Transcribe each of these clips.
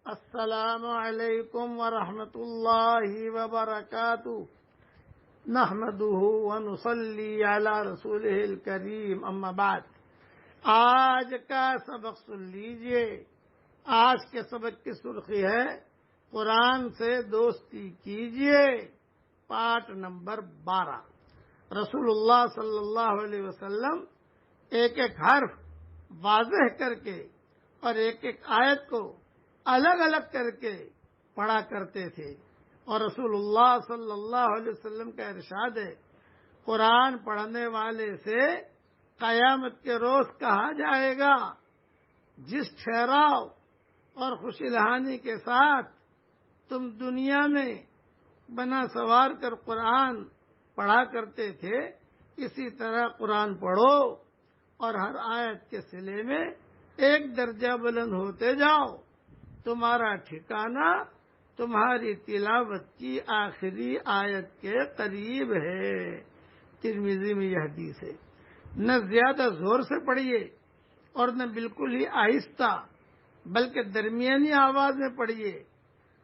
السلام علیکم ورحمۃ اللہ وبرکاتہ نحمده ونصلی علی رسولہ الکریم اما بعد۔ آج کا سبق سن لیجئے۔ آج کے سبق کی سرخی ہے قرآن سے دوستی کیجئے، پارٹ نمبر 12۔ رسول اللہ صلی اللہ علیہ وسلم ایک ایک حرف واضح کر کے اور ایک ایک آیت کو الگ الگ کر کے پڑھا کرتے تھے، اور رسول اللہ صلی اللہ علیہ وسلم کا ارشاد ہے، قرآن پڑھنے والے سے قیامت کے روز کہا جائے گا، جس ٹھہراؤ اور خوشی لہانی کے ساتھ تم دنیا میں بنا سوار کر قرآن پڑھا کرتے تھے، اسی طرح قرآن پڑھو اور ہر آیت کے صلے میں ایک درجہ بلند ہوتے جاؤ، تمہارا ٹھکانہ تمہاری تلاوت کی آخری آیت کے قریب ہے۔ ترمذی میں یہ حدیث ہے۔ نہ زیادہ زور سے پڑھیے اور نہ بالکل ہی آہستہ، بلکہ درمیانی آواز میں پڑھیے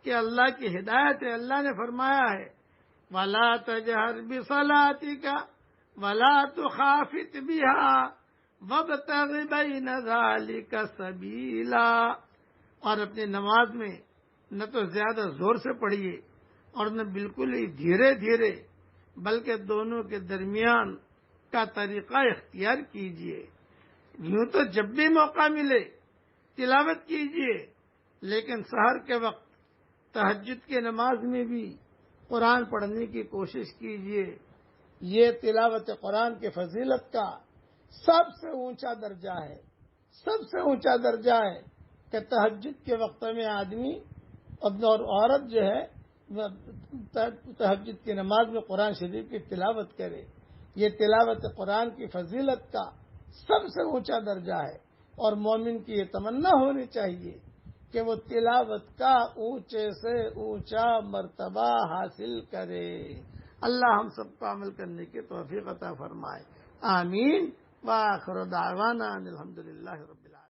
کہ اللہ کی ہدایت ہے۔ اللہ نے فرمایا ہے، وَلَا تَجْهَرْ بِصَلَاتِكَ وَلَا تُخَافِتْ بِهَا وَابْتَغِ بَيْنَ ذَلِكَ سَبِيلًا۔ اور اپنی نماز میں نہ تو زیادہ زور سے پڑھیے اور نہ بالکل ہی دھیرے دھیرے، بلکہ دونوں کے درمیان کا طریقہ اختیار کیجیے۔ یوں تو جب بھی موقع ملے تلاوت کیجیے، لیکن سحر کے وقت تہجد کی نماز میں بھی قرآن پڑھنے کی کوشش کیجیے۔ یہ تلاوت قرآن کی فضیلت کا سب سے اونچا درجہ ہے، سب سے اونچا درجہ ہے کہ تہجد کے وقت میں آدمی اور عورت جو ہے تہجد کی نماز میں قرآن شریف کی تلاوت کرے۔ یہ تلاوت قرآن کی فضیلت کا سب سے اونچا درجہ ہے، اور مومن کی یہ تمنا ہونی چاہیے کہ وہ تلاوت کا اونچے سے اونچا مرتبہ حاصل کرے۔ اللہ ہم سب کو عمل کرنے کی توفیق عطا فرمائے، آمین۔ وآخر دعوانا الحمدللہ رب